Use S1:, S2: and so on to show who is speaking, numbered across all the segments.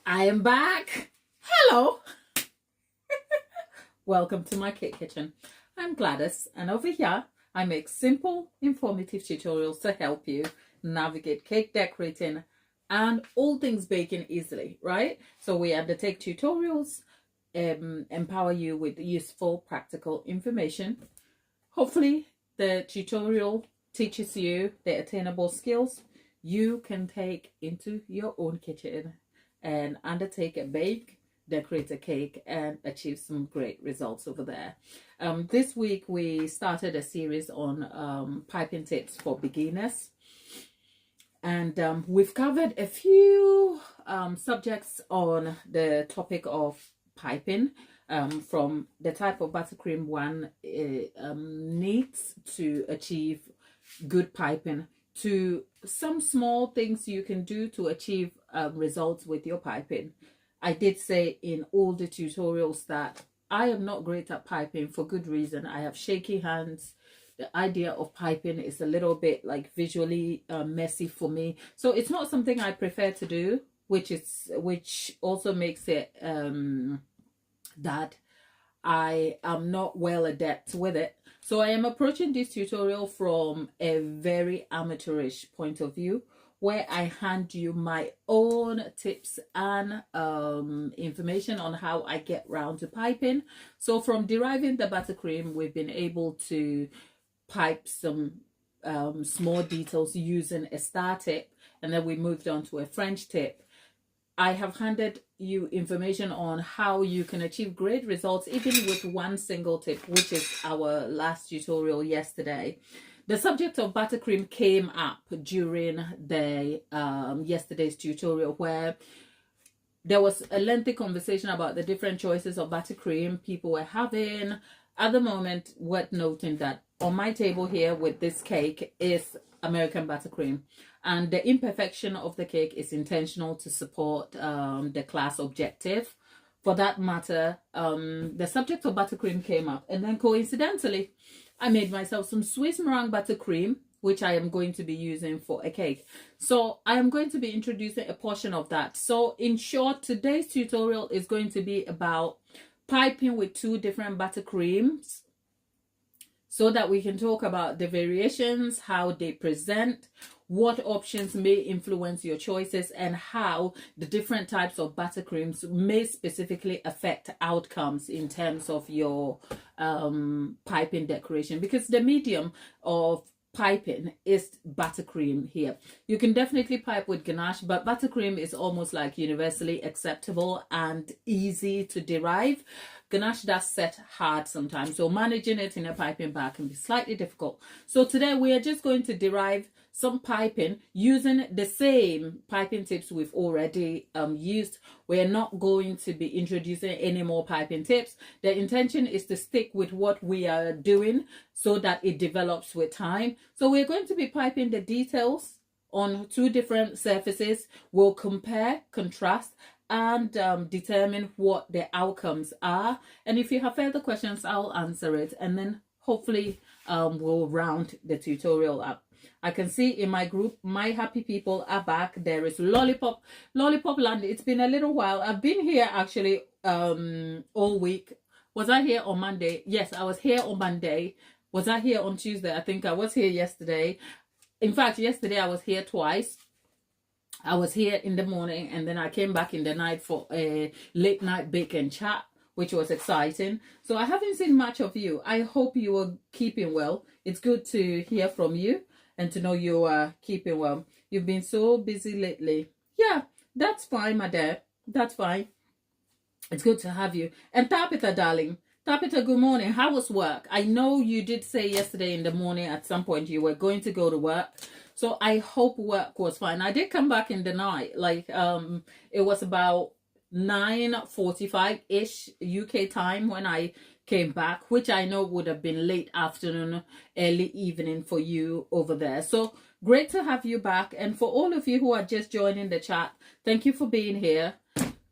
S1: I am back. Hello. Welcome to my cake kitchen. I'm Gladys, and over here I make simple, informative tutorials to help you navigate cake decorating and all things baking easily, right? So we undertake tutorials, empower you with useful, practical information. Hopefully the tutorial teaches you the attainable skills you can take into your own kitchen and undertake a bake, decorate a cake, and achieve some great results over there. This week we started a series on piping tips for beginners, and we've covered a few subjects on the topic of piping, from the type of buttercream one needs to achieve good piping, to some small things you can do to achieve results with your piping. I did say in all the tutorials that I am not great at piping for good reason. I have shaky hands. The idea of piping is a little bit like visually messy for me. So it's not something I prefer to do, which also makes it that I am not well adept with it. So I am approaching this tutorial from a very amateurish point of view, where I hand you my own tips and information on how I get round to piping. So from deriving the buttercream, we've been able to pipe some small details using a star tip, and then we moved on to a French tip. I have handed you information on how you can achieve great results even with one single tip, which is our last tutorial yesterday. The subject of buttercream came up during the yesterday's tutorial, where there was a lengthy conversation about the different choices of buttercream people were having. At the moment, worth noting that on my table here with this cake is American buttercream, and the imperfection of the cake is intentional to support the class objective. For that matter, the subject of buttercream came up, and then coincidentally I made myself some Swiss meringue buttercream, which I am going to be using for a cake. So I am going to be introducing a portion of that. So in short, today's tutorial is going to be about piping with two different buttercreams, so that we can talk about the variations, how they present, what options may influence your choices, and how the different types of buttercreams may specifically affect outcomes in terms of your piping decoration, because the medium of piping is buttercream here. You can definitely pipe with ganache, but buttercream is almost like universally acceptable and easy to derive. Ganache does set hard sometimes, so managing it in a piping bag can be slightly difficult. So today we are just going to derive some piping using the same piping tips we've already used. We're not going to be introducing any more piping tips. The intention is to stick with what we are doing so that it develops with time. So we're going to be piping the details on two different surfaces. We'll compare, contrast, and determine what the outcomes are. And if you have further questions, I'll answer it, and then hopefully we'll round the tutorial up. I can see in my group, my happy people are back. There is Lollipop Land. It's been a little while. I've been here actually all week. Was I here on Monday? Yes, I was here on Monday. Was I here on Tuesday? I think I was here yesterday. In fact, yesterday I was here twice. I was here in the morning, and then I came back in the night for a late night bake and chat, which was exciting. So I haven't seen much of you. I hope you are keeping well. It's good to hear from you and to know you are keeping well. You've been so busy lately. Yeah, that's fine, my dear. That's fine. It's good to have you. And Tapita, darling. Tapita, good morning. How was work? I know you did say yesterday in the morning at some point you were going to go to work. So I hope work was fine. I did come back in the night. Like, it was about 9:45-ish UK time when I came back, which I know would have been late afternoon, early evening for you over there. So great to have you back. And for all of you who are just joining the chat, thank you for being here.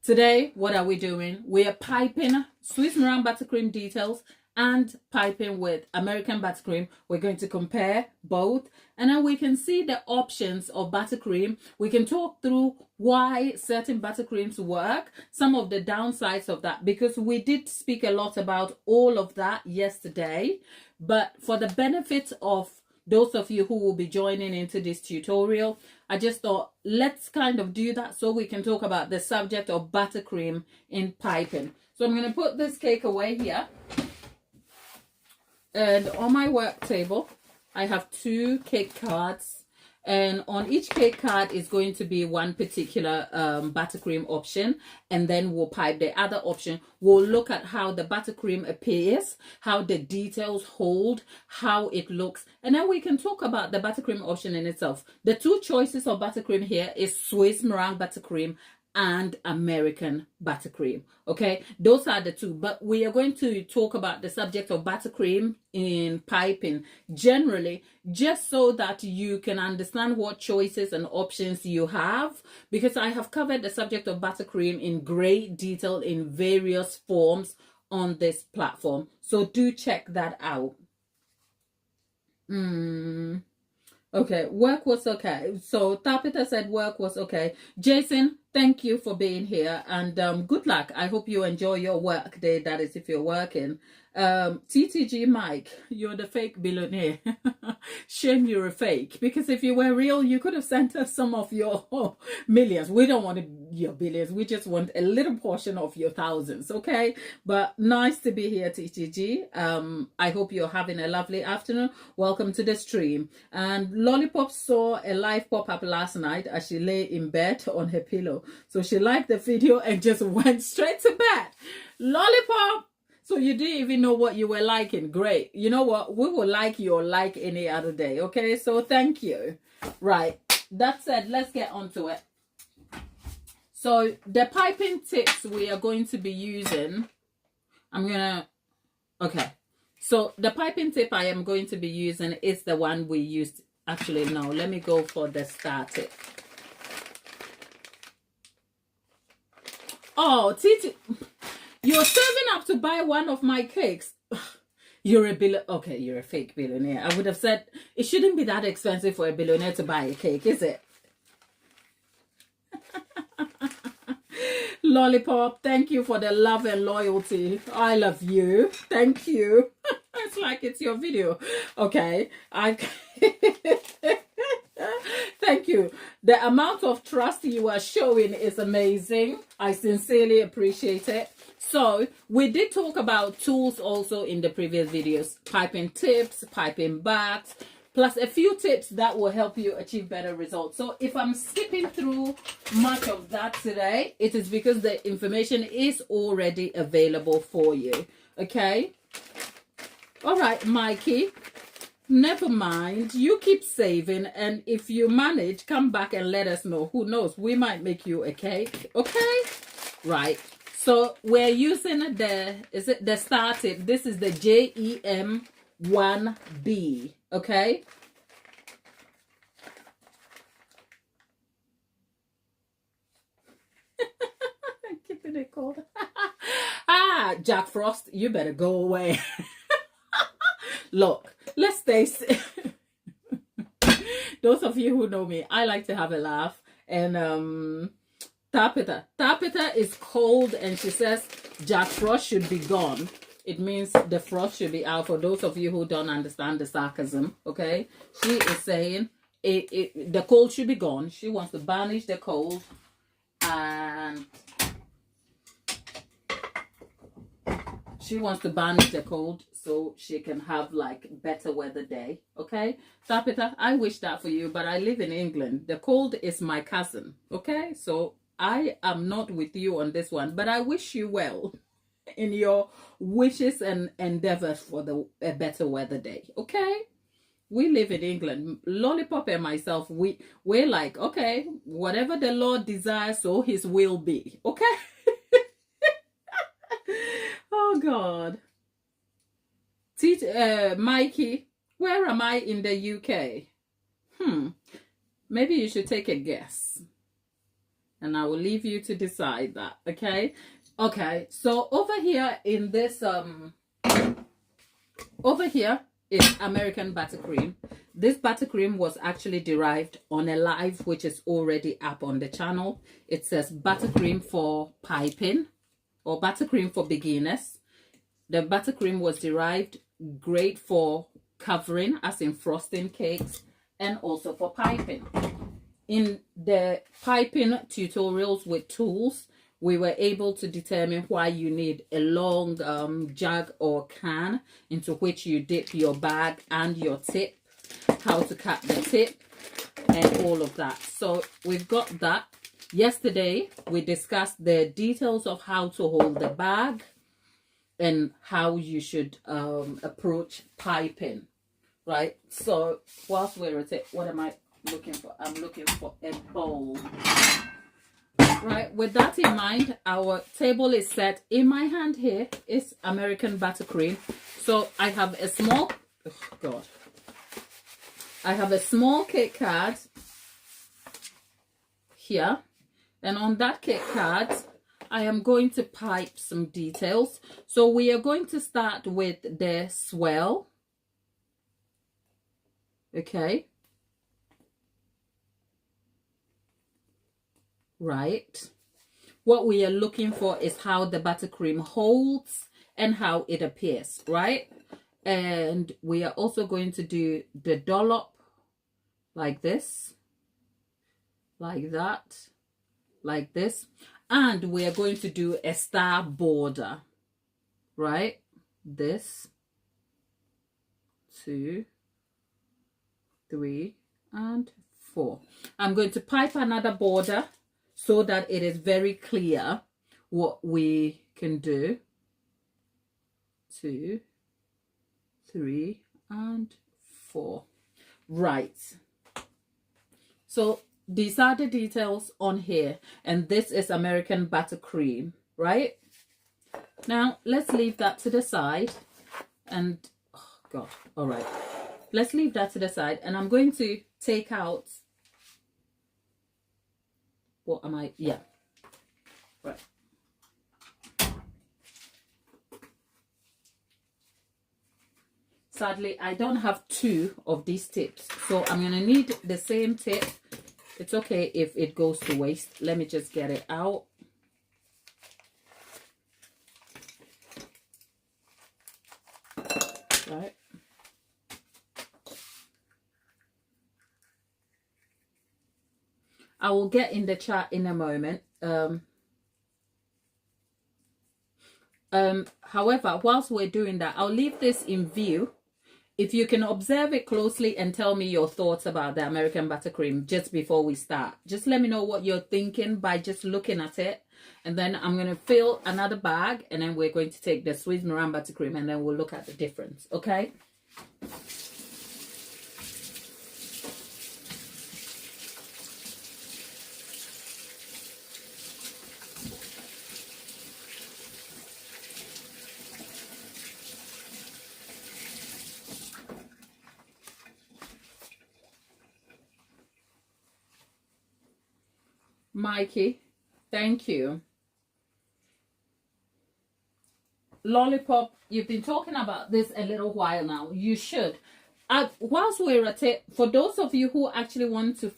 S1: Today, what are we doing? We are piping Swiss meringue buttercream details and piping with American buttercream. We're going to compare both, and then we can see the options of buttercream. We can talk through why certain buttercreams work, some of the downsides of that, because we did speak a lot about all of that yesterday. But for the benefit of those of you who will be joining into this tutorial, I just thought let's kind of do that so we can talk about the subject of buttercream in piping. So I'm going to put this cake away here. And on my work table, I have 2 cake cards. And on each cake card is going to be one particular buttercream option. And then we'll pipe the other option. We'll look at how the buttercream appears, how the details hold, how it looks. And then we can talk about the buttercream option in itself. The 2 choices of buttercream here is Swiss meringue buttercream and American buttercream. Okay, those are the 2, but we are going to talk about the subject of buttercream in piping generally, just so that you can understand what choices and options you have, because I have covered the subject of buttercream in great detail in various forms on this platform, so do check that out. Okay, work was okay. So Tapita said work was okay. Jason, thank you for being here, and good luck. I hope you enjoy your work day, that is if you're working. TTG Mike, you're the fake billionaire. Shame you're a fake, because if you were real, you could have sent us some of your millions. We don't want your billions, we just want a little portion of your thousands. Okay, but nice to be here, TTG. I hope you're having a lovely afternoon. Welcome to the stream. And Lollipop saw a live pop-up last night as she lay in bed on her pillow, so she liked the video and just went straight to bed. Lollipop, so you didn't even know what you were liking. Great. You know what? We will like you or like any other day. Okay, so thank you. Right, that said, let's get on to it. So the piping tips we are going to be using, okay, so the piping tip I am going to be using is the one we used. Actually, no, let me go for the star tip. Oh, Titi, you're serving up to buy one of my cakes. You're a okay, you're a fake billionaire. I would have said it shouldn't be that expensive for a billionaire to buy a cake, is it? Lollipop, thank you for the love and loyalty. I love you. Thank you. It's like it's your video. Okay, thank you. The amount of trust you are showing is amazing. I sincerely appreciate it. So we did talk about tools also in the previous videos, piping tips, piping bags, plus a few tips that will help you achieve better results. So if I'm skipping through much of that today, it is because the information is already available for you. Okay. All right, Mikey. Never mind. You keep saving, and if you manage, come back and let us know. Who knows? We might make you a cake. Okay. Right. So we're using the star tip. This is the JEM1B. Okay. Keeping it cold. Jack Frost, you better go away. Look, let's stay. Those of you who know me, I like to have a laugh. And Tapita is cold, and she says Jack Frost should be gone. It means the frost should be out, for those of you who don't understand the sarcasm. Okay, she is saying the cold should be gone. She wants to banish the cold, and she wants to banish the cold so she can have like better weather day. Okay, Tapita, I wish that for you, but I live in England. The cold is my cousin. Okay, so I am not with you on this one, but I wish you well in your wishes and endeavors for a better weather day. Okay, we live in England. Lollipop and myself, we're like, okay, whatever the Lord desires, so his will be. Okay. Oh God. Mikey, where am I in the UK? Maybe you should take a guess, and I will leave you to decide that. Okay. Okay, so over here in this Over here is American buttercream. This buttercream was actually derived on a live which is already up on the channel. It says buttercream for piping or buttercream for beginners. The buttercream was derived great for covering, as in frosting cakes, and also for piping. In the piping tutorials with tools, we were able to determine why you need a long jug or can into which you dip your bag and your tip, how to cut the tip, and all of that. So we've got that. Yesterday, we discussed the details of how to hold the bag and how you should approach piping, right? So whilst we're at it, what am I looking for? I'm looking for a bowl. Right, with that in mind, our table is set. In my hand here is American buttercream. So I have a small, oh God, I have a small cake card here. And on that cake card, I am going to pipe some details. So we are going to start with the swirl. Okay. Right. What we are looking for is how the buttercream holds and how it appears, right? And we are also going to do the dollop like this, like that, like this. And we are going to do a star border, right? This, 2, 3, and 4. I'm going to pipe another border so that it is very clear what we can do. 2, 3, and 4. Right. So these are the details on here. And this is American buttercream, right? Now, let's leave that to the side. And, oh God, all right. Let's leave that to the side. And I'm going to take out, what am I? Yeah. Right. Sadly, I don't have 2 of these tips. So I'm going to need the same tip. It's okay if it goes to waste. Let me just get it out. Right. I will get in the chat in a moment. However, whilst we're doing that, I'll leave this in view. If you can observe it closely and tell me your thoughts about the American buttercream just before we start. Just let me know what you're thinking by just looking at it. And then I'm going to fill another bag. And then we're going to take the Swiss Miran buttercream. And then we'll look at the difference. Okay? Mikey, thank you. Lollipop, you've been talking about this a little while now. You should. Whilst we're at it, for those of you who actually want to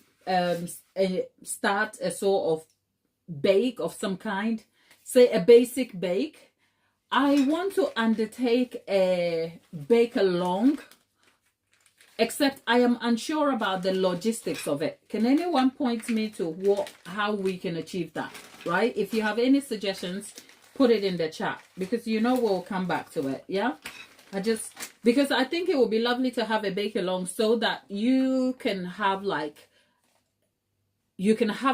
S1: start a sort of bake of some kind, say a basic bake, I want to undertake a bake along. Except I am unsure about the logistics of it. Can anyone point me to how we can achieve that, right? If you have any suggestions, put it in the chat. Because you know we'll come back to it, yeah? Because I think it would be lovely to have a bake along so that you can have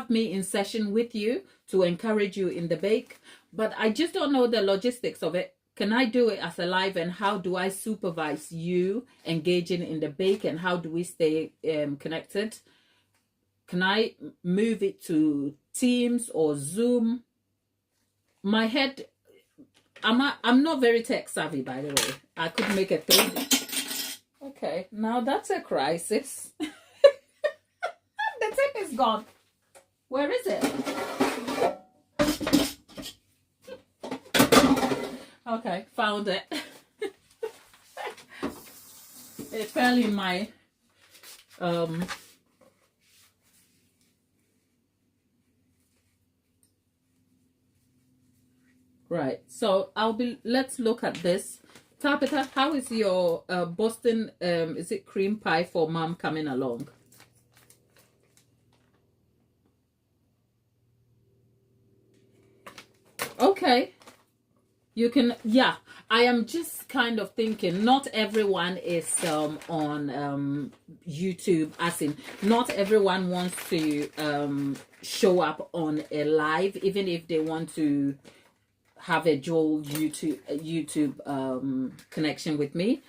S1: me in session with you to encourage you in the bake. But I just don't know the logistics of it. Can I do it as a live, and how do I supervise you engaging in the bake, and how do we stay connected? Can I move it to Teams or Zoom? My head, I'm not very tech savvy, by the way. I could make a 3D. Okay, now that's a crisis. The tip is gone. Where is it? Okay, found it. it fell in my right. So let's look at this. Tabitha, how is your Boston is it cream pie for mom coming along? Okay. You can, yeah. I am just kind of thinking not everyone is on YouTube, as in not everyone wants to show up on a live, even if they want to have a dual YouTube connection with me.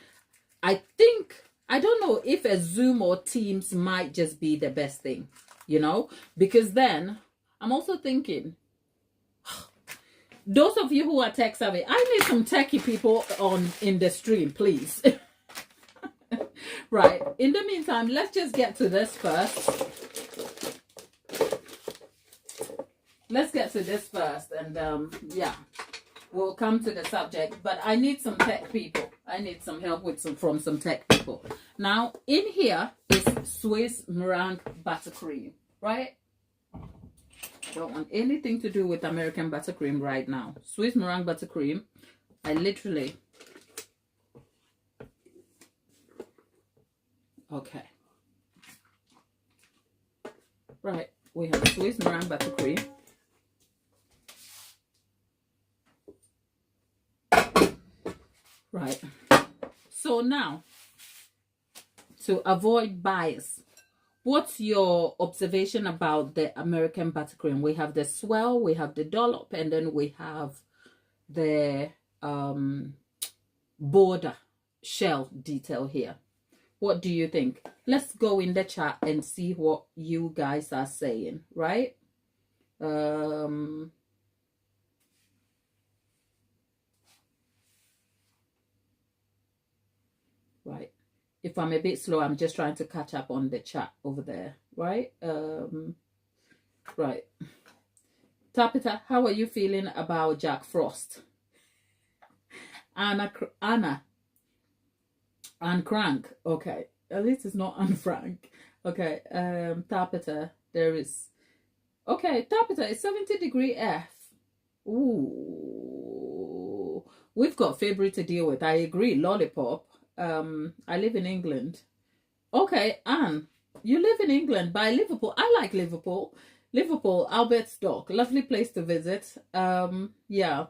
S1: I think, I don't know if a Zoom or Teams might just be the best thing, you know, because then I'm also thinking, those of you who are tech savvy, I need some techie people in the stream, please. Right. In the meantime, let's just get to this first. Let's get to this first, and yeah, we'll come to the subject. But I need some tech people. I need some help with from some tech people. Now, in here is Swiss meringue buttercream, right? Don't want anything to do with American buttercream right now. Swiss meringue buttercream. I literally... Okay. Right. We have Swiss meringue buttercream. Right. So now, to avoid bias, what's your observation about the American buttercream? We have the swirl, we have the dollop, and then we have the border shell detail here. What do you think? Let's go in the chat and see what you guys are saying, right? Right. If I'm a bit slow, I'm just trying to catch up on the chat over there, right? Right. Tapita, how are you feeling about Jack Frost? Anna and Crank. Okay. At least it's not Anne Frank. Okay. Tapita, there is... Okay, Tapita, it's 70° F. Ooh. We've got February to deal with. I agree. Lollipop. I live in England. Okay, Anne, you live in England by Liverpool. I like Liverpool. Liverpool, Albert's Dock. Lovely place to visit. Yeah.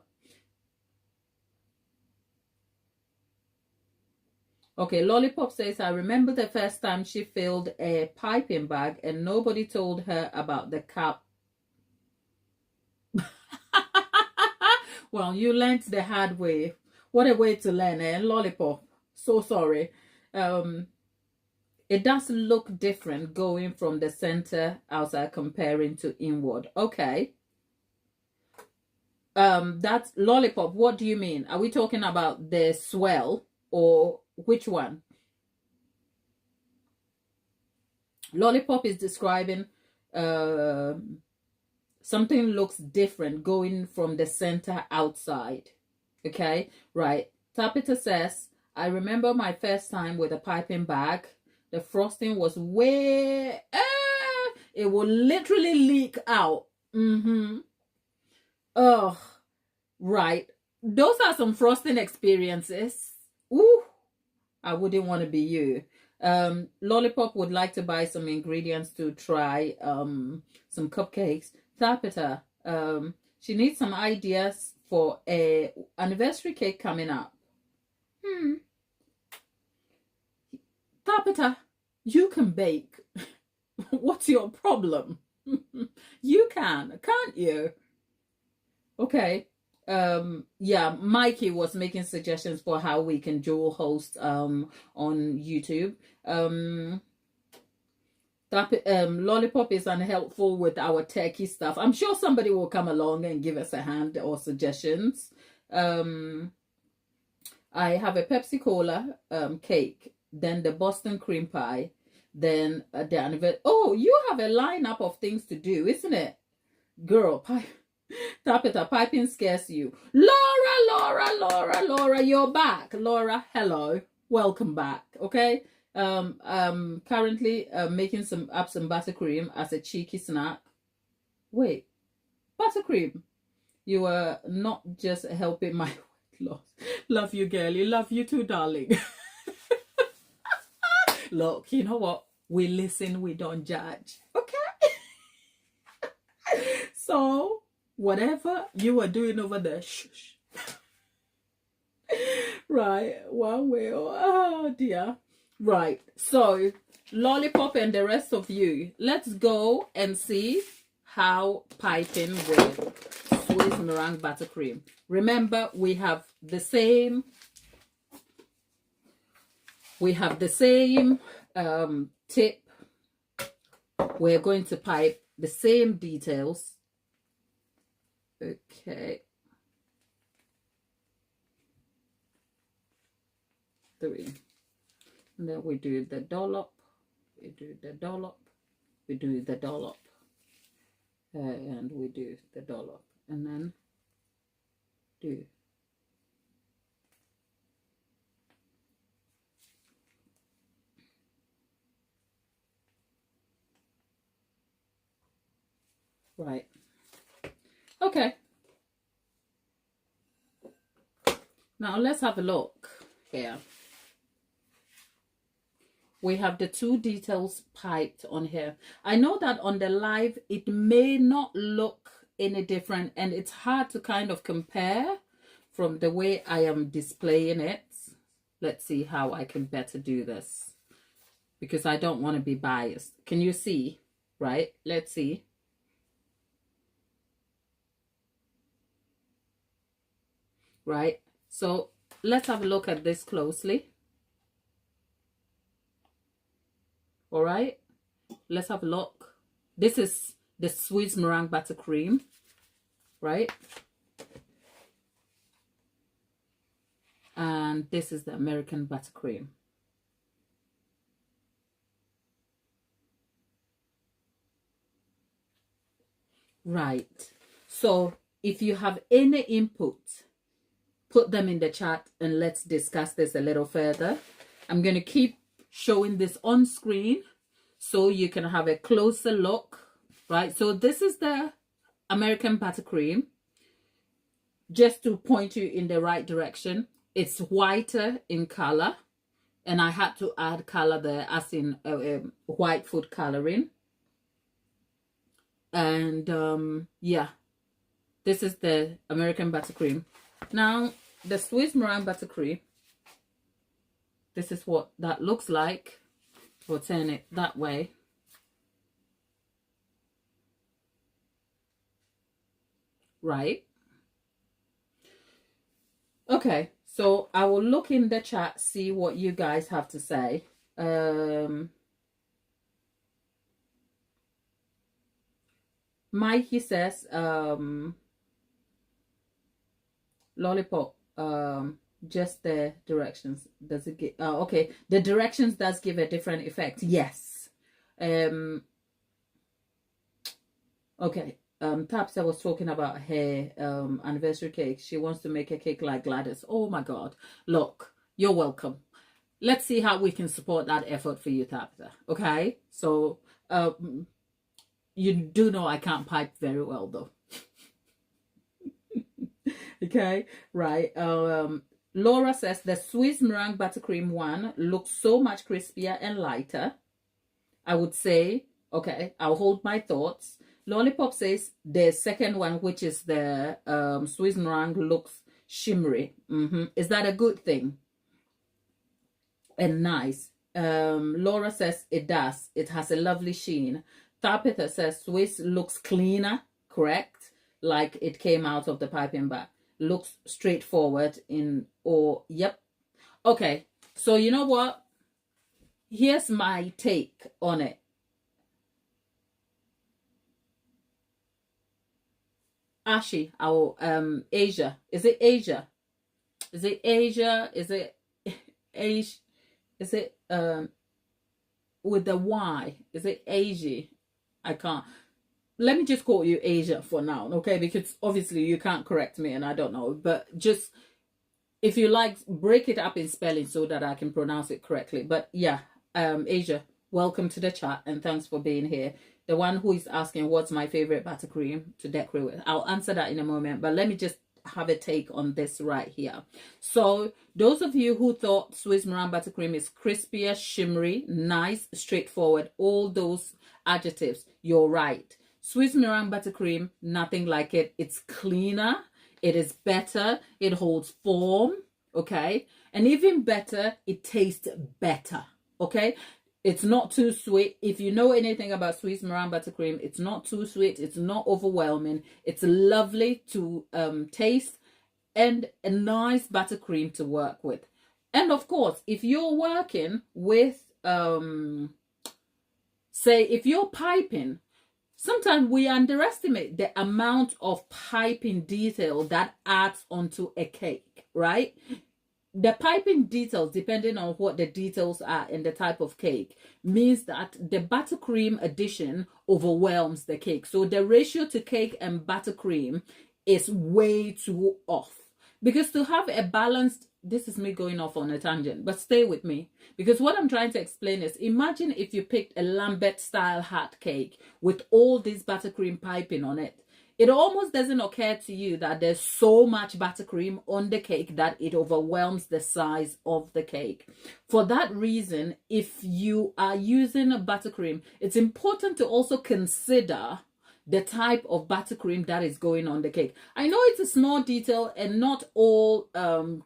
S1: Okay, Lollipop says, I remember the first time she filled a piping bag and nobody told her about the cap. Well, you learned the hard way. What a way to learn, eh? Lollipop. So sorry. It does look different going from the center outside comparing to inward. Okay. That's Lollipop. What do you mean? Are we talking about the swell or which one? Lollipop is describing something looks different going from the center outside. Okay, right. Tapita says, I remember my first time with a piping bag. The frosting was way... it will literally leak out. Oh, right. Those are some frosting experiences. Ooh, I wouldn't want to be you. Lollipop would like to buy some ingredients to try some cupcakes. Tapita, she needs some ideas for a anniversary cake coming up. Tapita, you can bake. What's your problem? You can, can't you? Okay. Yeah, Mikey was making suggestions for how we can dual host on YouTube. Lollipop is unhelpful with our techie stuff. I'm sure somebody will come along and give us a hand or suggestions. I have a Pepsi Cola cake, then the Boston cream pie, then the anniversary. Oh, you have a lineup of things to do, isn't it? Girl, Tapita, piping scares you. Laura, you're back. Laura, hello. welcome back. Okay. Currently making some buttercream as a cheeky snack. Wait, buttercream, you are not just helping my weight loss. Love you, girlie. Love you too, darling. Look, you know what? We listen, we don't judge. Okay. So whatever you are doing over there, shush. Right, one way. Oh dear. Right. So Lollipop and the rest of you, let's go and see how piping with Swiss meringue buttercream. Remember, we have the same tip. We're going to pipe the same details. Okay. 3. And then we do the dollop. We do the dollop. We do the dollop. And we do the dollop. And then do. Right. Okay. Now let's have a look here. We have the 2 details piped on here. I know that on the live, it may not look any different, and it's hard to kind of compare from the way I am displaying it. Let's see how I can better do this, because I don't want to be biased. Can you see? Right? Let's see. Right? So let's have a look at this closely. All right, let's have a look. This is the Swiss meringue buttercream, right? And this is the American buttercream. Right. So if you have any input, put them in the chat and let's discuss this a little further. I'm going to keep showing this on screen so you can have a closer look, right? So this is the American buttercream. Just to point you in the right direction, it's whiter in color, and I had to add color there, as in white food coloring. And yeah, this is the American buttercream. Now the Swiss meringue buttercream, this is what that looks like. We'll turn it that way. Right. Okay, so I will look in the chat, see what you guys have to say. Mikey says, Lollipop, just the directions, does it give okay, the directions does give a different effect. Yes. Okay, Tapsa was talking about her anniversary cake. She wants to make a cake like Gladys. Oh my god, look, you're welcome. Let's see how we can support that effort for you, Tapsa. Okay, so you do know I can't pipe very well though. Okay, right. Laura says the Swiss meringue buttercream one looks so much crispier and lighter. I would say, okay, I'll hold my thoughts. Lollipop says the second one, which is the Swiss meringue, looks shimmery. Is that a good thing? And nice. Laura says it does. It has a lovely sheen. Tabitha says Swiss looks cleaner, correct? Like it came out of the piping bag. Looks straightforward in, or yep. Okay, so you know what? Here's my take on it. Ashi, our Asia. Is it Asia? Is it Asia? Is it Asia? Is it with the Y? Is it Asia? I can't. Let me just call you Asia for now, okay? Because obviously you can't correct me and I don't know. But just If you like, break it up in spelling so that I can pronounce it correctly. But yeah, Asia, welcome to the chat and thanks for being here. The one who is asking what's my favorite buttercream to decorate with, I'll answer that in a moment, but let me just have a take on this right here. So those of you who thought Swiss meringue buttercream is crispier, shimmery, nice, straightforward, all those adjectives, you're right. Swiss meringue buttercream, nothing like it. It's cleaner, it is better, it holds form, okay, and even better, it tastes better, okay. It's not too sweet. If you know anything about Swiss meringue buttercream, it's not too sweet. It's not overwhelming. It's lovely to taste and a nice buttercream to work with. And of course, if you're working with, say, if you're piping, sometimes we underestimate the amount of piping detail that adds onto a cake, right? The piping details, depending on what the details are in the type of cake, means that the buttercream addition overwhelms the cake. So the ratio to cake and buttercream is way too off. Because to have a balanced, this is me going off on a tangent, but stay with me. Because what I'm trying to explain is, imagine if you picked a Lambert style hat cake with all this buttercream piping on it. It almost doesn't occur to you that there's so much buttercream on the cake that it overwhelms the size of the cake. For that reason, if you are using a buttercream, it's important to also consider the type of buttercream that is going on the cake. I know it's a small detail and not all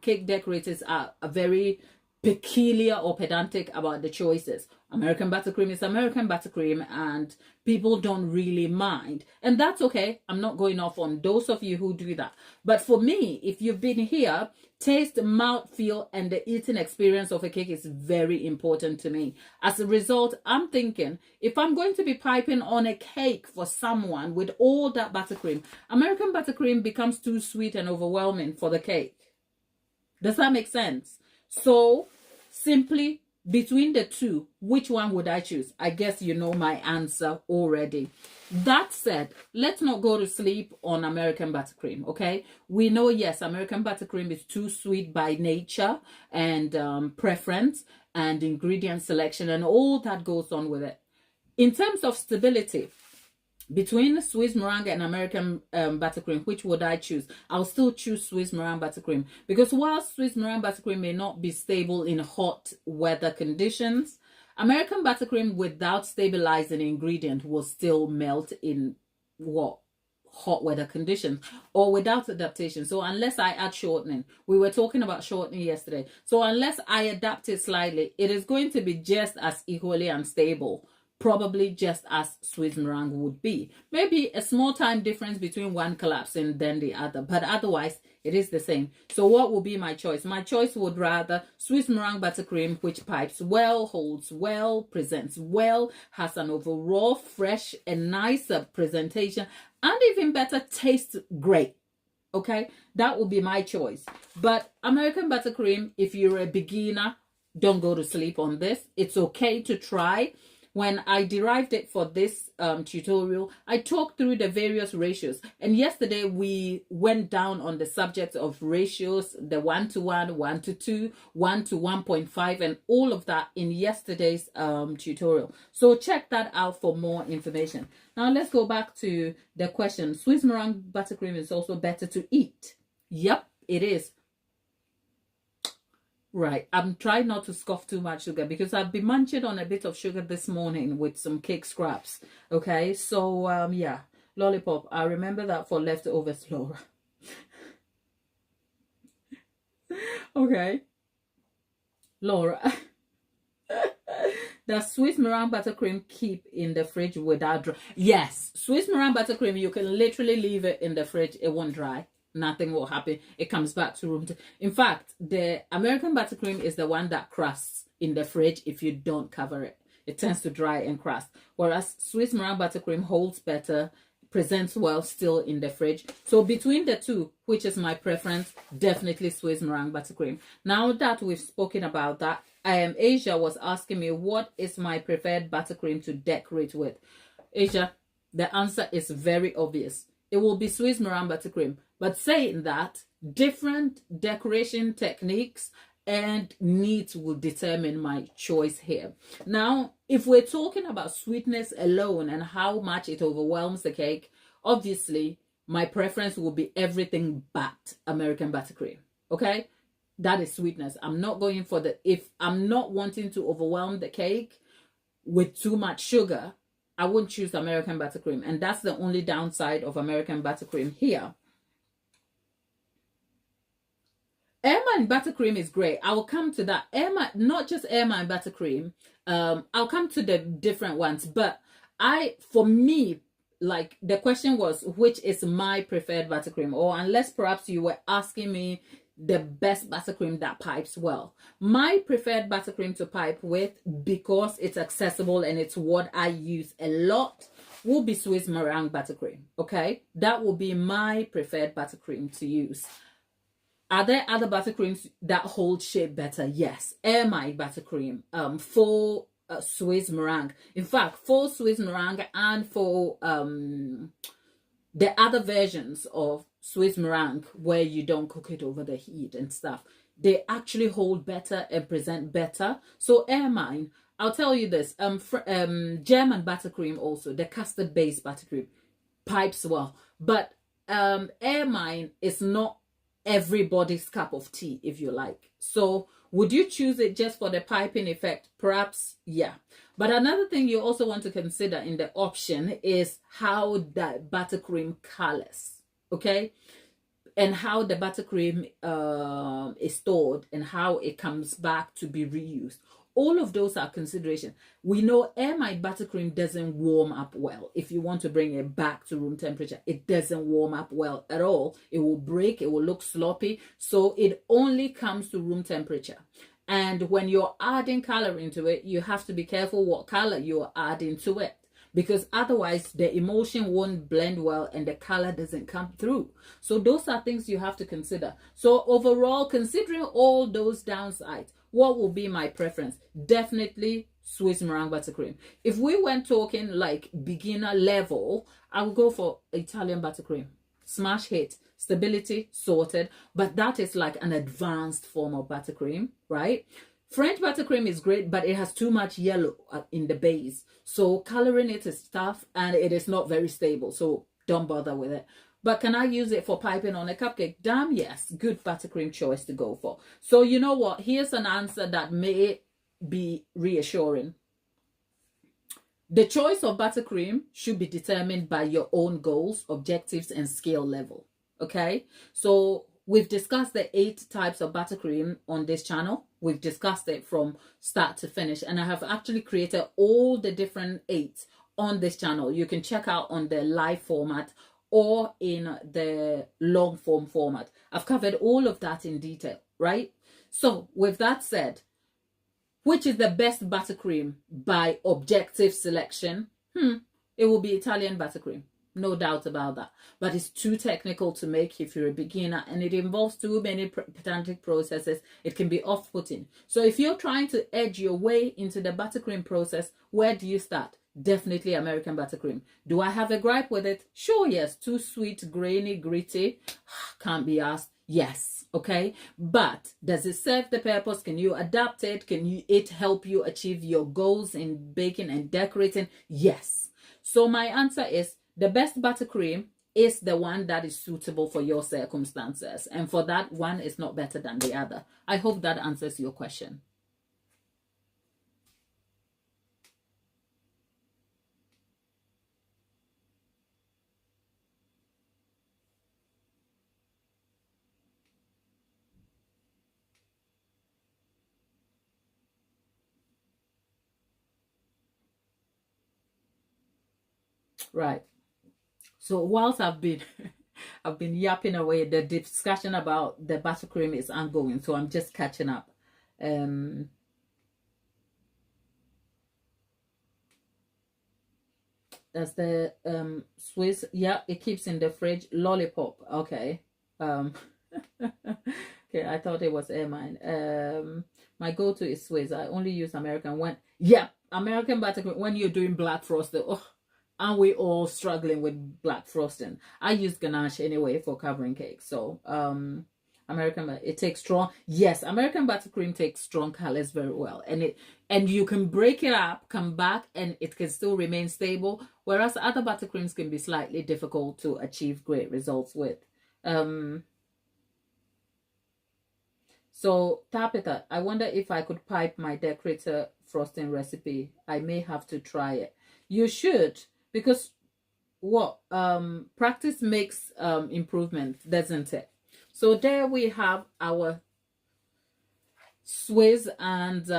S1: cake decorators are very peculiar or pedantic about the choices. American buttercream is American buttercream and people don't really mind. And that's okay. I'm not going off on those of you who do that. But for me, if you've been here, taste, mouthfeel, and the eating experience of a cake is very important to me. As a result, I'm thinking, if I'm going to be piping on a cake for someone with all that buttercream, American buttercream becomes too sweet and overwhelming for the cake. Does that make sense? So simply between the two, which one would I choose? I guess you know my answer already. That said, let's not go to sleep on American buttercream, okay? We know, yes, American buttercream is too sweet by nature and preference and ingredient selection and all that goes on with it. In terms of stability, between Swiss meringue and American buttercream, which would I choose? I'll still choose Swiss meringue buttercream because while Swiss meringue buttercream may not be stable in hot weather conditions, American buttercream without stabilizing ingredient will still melt in what? Hot weather conditions or without adaptation. So unless I add shortening, we were talking about shortening yesterday. So unless I adapt it slightly, it is going to be just as equally unstable. Probably just as Swiss meringue would be. Maybe a small time difference between one collapsing than the other, but otherwise it is the same. So what will be my choice? My choice would rather Swiss meringue buttercream, which pipes well, holds well, presents well, has an overall fresh and nicer presentation, and even better, tastes great. Okay, that would be my choice. But American buttercream, if you're a beginner, don't go to sleep on this. It's okay to try. When I derived it for this tutorial, I talked through the various ratios. And yesterday we went down on the subject of ratios, the 1:1, 1:2, 1:1.5, and all of that in yesterday's tutorial. So check that out for more information. Now let's go back to the question. Swiss meringue buttercream is also better to eat. Yep, it is. Right, I'm trying not to scoff too much sugar because I've been munching on a bit of sugar this morning with some cake scraps. Okay, so yeah, lollipop. I remember that for leftovers, Laura. Okay, Laura. Does Swiss meringue buttercream keep in the fridge without dry? Yes, Swiss meringue buttercream, you can literally leave it in the fridge. It won't dry. Nothing will happen. It comes back to room. In fact, the American buttercream is the one that crusts in the fridge if you don't cover it. It tends to dry and crust. Whereas Swiss meringue buttercream holds better, presents well still in the fridge. So between the two, which is my preference, definitely Swiss meringue buttercream. Now that we've spoken about that, Asia was asking me what is my preferred buttercream to decorate with. Asia, the answer is very obvious. It will be Swiss meringue buttercream. But saying that, different decoration techniques and needs will determine my choice here. Now, if we're talking about sweetness alone and how much it overwhelms the cake, obviously my preference will be everything but American buttercream. Okay, that is sweetness. I'm not going for the, if I'm not wanting to overwhelm the cake with too much sugar, I won't choose American buttercream. And that's the only downside of American buttercream here. Ermine buttercream is great. I will come to that. Ermine, not just Ermine buttercream. I'll come to the different ones. But for me, like the question was, which is my preferred buttercream? Or unless perhaps you were asking me the best buttercream that pipes well. My preferred buttercream to pipe with, because it's accessible and it's what I use a lot, will be Swiss meringue buttercream. Okay, that will be my preferred buttercream to use. Are there other buttercreams that hold shape better? Yes. Ermine buttercream, for Swiss meringue. In fact, for Swiss meringue and for the other versions of Swiss meringue where you don't cook it over the heat and stuff, they actually hold better and present better. So Ermine, I'll tell you this, German buttercream also, the custard based buttercream, pipes well. But Ermine is not everybody's cup of tea, if you like. So would you choose it just for the piping effect? Perhaps, yeah. But another thing you also want to consider in the option is how that buttercream colors, okay? And how the buttercream is stored and how it comes back to be reused. All of those are consideration. We know Ermine buttercream doesn't warm up well. If you want to bring it back to room temperature, it doesn't warm up well at all. It will break, it will look sloppy. So it only comes to room temperature. And when you're adding color into it, you have to be careful what color you're adding to it, because otherwise the emulsion won't blend well and the color doesn't come through. So those are things you have to consider. So overall, considering all those downsides, what will be my preference? Definitely Swiss meringue buttercream. If we went talking like beginner level, I would go for Italian buttercream. Smash hit, stability, sorted, but that is like an advanced form of buttercream, right? French buttercream is great, but it has too much yellow in the base. So coloring it is tough and it is not very stable. So don't bother with it. But can I use it for piping on a cupcake? Damn yes, good buttercream choice to go for. So you know what? Here's an answer that may be reassuring. The choice of buttercream should be determined by your own goals, objectives, and skill level. Okay? So we've discussed the 8 types of buttercream on this channel. We've discussed it from start to finish. And I have actually created all the different 8 on this channel. You can check out on the live format or in the long form format. I've covered all of that in detail, right? So with that said, which is the best buttercream by objective selection? It will be Italian buttercream. No doubt about that. But it's too technical to make if you're a beginner and it involves too many pedantic processes. It can be off-putting. So if you're trying to edge your way into the buttercream process, where do you start? Definitely American buttercream. Do I have a gripe with it? Sure, yes. Too sweet, grainy, gritty. Can't be asked. Yes, okay. But does it serve the purpose? Can you adapt it? Can it help you achieve your goals in baking and decorating? Yes. So my answer is the best buttercream is the one that is suitable for your circumstances. And for that, one is not better than the other. I hope that answers your question. Right. So whilst I've been I've been yapping away, the discussion about the buttercream is ongoing, so I'm just catching up. That's the Swiss. Yeah, it keeps in the fridge. Lollipop. Okay. Okay, I thought it was Ermine. My go-to is Swiss. I only use American when American buttercream when you're doing black frosted. Oh, Aren't we all struggling with black frosting? I use ganache anyway for covering cake. So it takes strong. Yes, American buttercream takes strong colors very well, and you can break it up, come back, and it can still remain stable. Whereas other buttercreams can be slightly difficult to achieve great results with. So Tabitha, I wonder if I could pipe my decorator frosting recipe. I may have to try it. You should, because what practice makes improvement, doesn't it? So there we have our Swiss and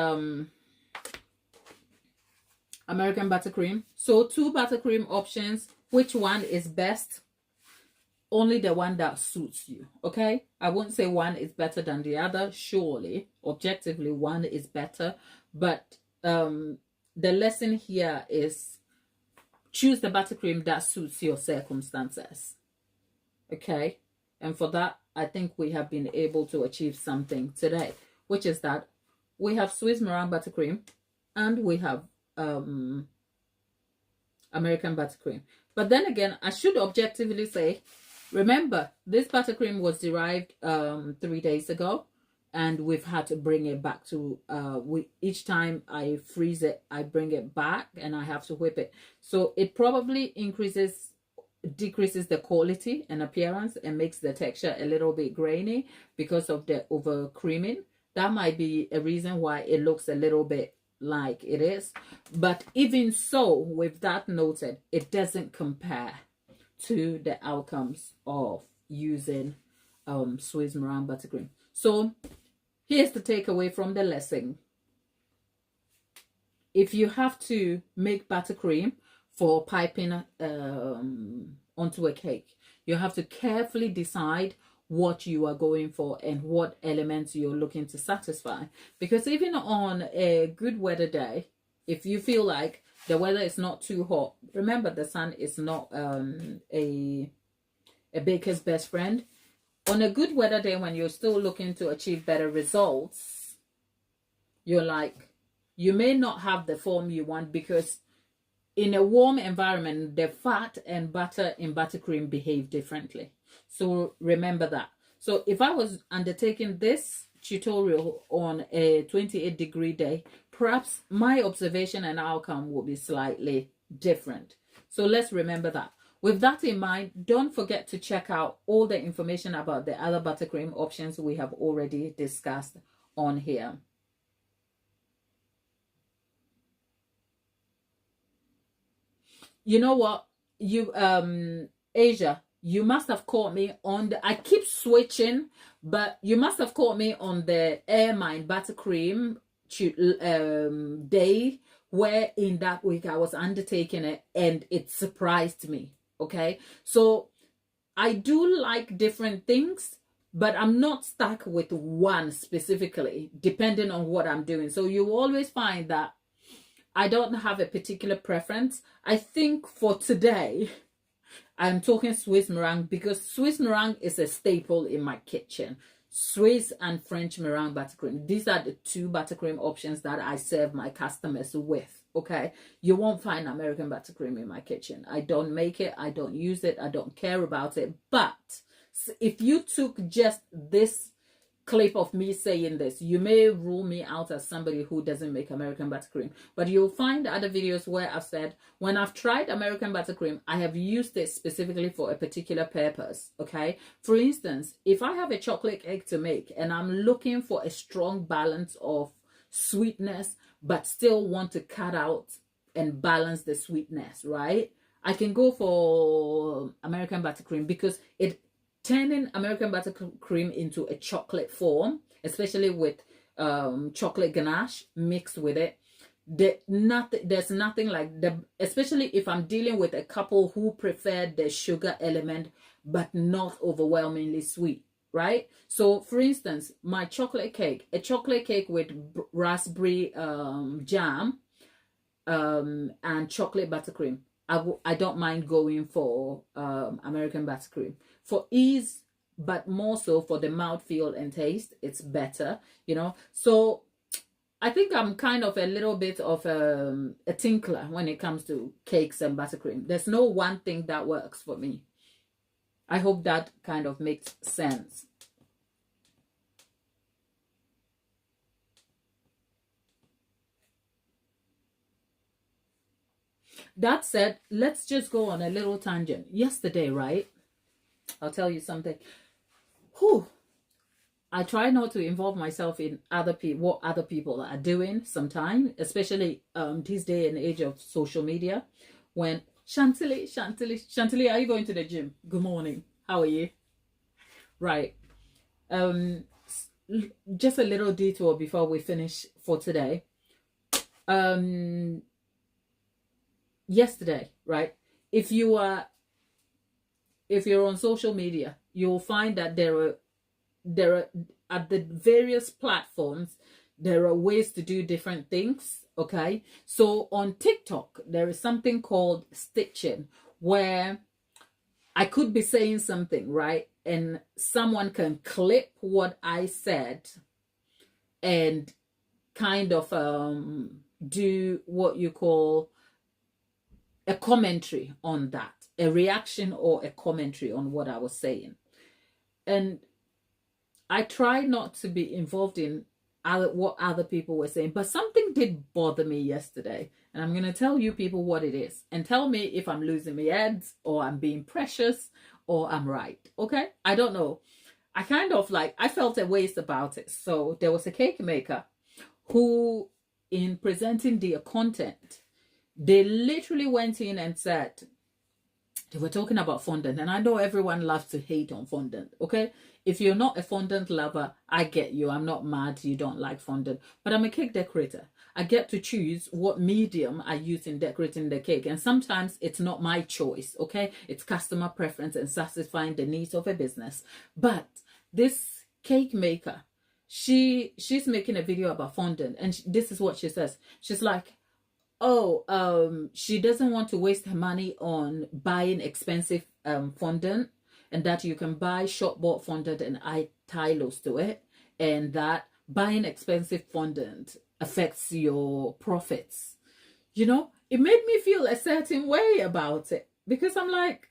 S1: American buttercream. So 2 buttercream options. Which one is best? Only the one that suits you. Okay, I won't say one is better than the other. Surely, objectively, one is better, but the lesson here is choose the buttercream that suits your circumstances. Okay, and for that, I think we have been able to achieve something today, which is that we have Swiss meringue buttercream and we have American buttercream. But then again, I should objectively say, remember, this buttercream was derived 3 days ago, and we've had to bring it back to each time I freeze it, I bring it back and I have to whip it. So it probably decreases the quality and appearance and makes the texture a little bit grainy because of the over creaming. That might be a reason why it looks a little bit like it is. But even so, with that noted, it doesn't compare to the outcomes of using Swiss meringue buttercream. So here's the takeaway from the lesson. If you have to make buttercream for piping onto a cake, you have to carefully decide what you are going for and what elements you're looking to satisfy. Because even on a good weather day, if you feel like the weather is not too hot, remember the sun is not a baker's best friend. On a good weather day, when you're still looking to achieve better results, you're like, you may not have the form you want, because in a warm environment, the fat and butter in buttercream behave differently. So remember that. So if I was undertaking this tutorial on a 28-degree day, perhaps my observation and outcome will be slightly different. So let's remember that. With that in mind, don't forget to check out all the information about the other buttercream options we have already discussed on here. You know what? Asia, you must have caught me on I keep switching, but you must have caught me on the Ermine buttercream day, where in that week I was undertaking it and it surprised me. Okay, so I do like different things, but I'm not stuck with one specifically, depending on what I'm doing. So you always find that I don't have a particular preference. I think for today, I'm talking Swiss meringue because Swiss meringue is a staple in my kitchen. Swiss and French meringue buttercream. These are the 2 buttercream options that I serve my customers with. Okay, you won't find American buttercream in my kitchen. I don't make it, I don't use it, I don't care about it. But if you took just this clip of me saying this, you may rule me out as somebody who doesn't make American buttercream. But you'll find other videos where I've said, when I've tried American buttercream, I have used it specifically for a particular purpose. Okay, for instance, if I have a chocolate cake to make and I'm looking for a strong balance of sweetness but still want to cut out and balance the sweetness, right, I can go for American buttercream, because turning American buttercream into a chocolate form, especially with chocolate ganache mixed with it, there's nothing like especially if I'm dealing with a couple who prefer the sugar element but not overwhelmingly sweet, right? So for instance, my chocolate cake, a chocolate cake with raspberry jam and chocolate buttercream, I don't mind going for American buttercream for ease, but more so for the mouthfeel and taste. It's better, you know. So I think I'm kind of a little bit of a tinkler when it comes to cakes and buttercream. There's no one thing that works for me. I hope that kind of makes sense. That said, let's just go on a little tangent. Yesterday, right? I'll tell you something. Whew. I try not to involve myself in other people, what other people are doing sometimes, especially this day and age of social media. When Chantilly, are you going to the gym? Good morning. How are you? Right. Um, just a little detour before we finish for today. Yesterday, right? If you are, if you're on social media, you'll find that there are at the various platforms, there are ways to do different things. Okay, so on TikTok there is something called stitching, where I could be saying something, right, and someone can clip what I said and kind of do what you call a commentary on that, a reaction or a commentary on what I was saying. And I try not to be involved in what other people were saying, but something did bother me yesterday. And I'm going to tell you people what it is and tell me if I'm losing my heads or I'm being precious or I'm right. Okay? I don't know. I kind of like, I felt a waste about it. So there was a cake maker who, in presenting their content, they literally went in and said, they were talking about fondant, and I know everyone loves to hate on fondant. Okay, if you're not a fondant lover, I get you. I'm not mad you don't like fondant, but I'm a cake decorator. I get to choose what medium I use in decorating the cake, and sometimes it's not my choice. Okay, it's customer preference and satisfying the needs of a business. But this cake maker, she's making a video about fondant, and this is what she says. She's like, oh, she doesn't want to waste her money on buying expensive fondant, and that you can buy shop bought fondant and add tylose to it, and that buying expensive fondant affects your profits. You know, it made me feel a certain way about it, because I'm like,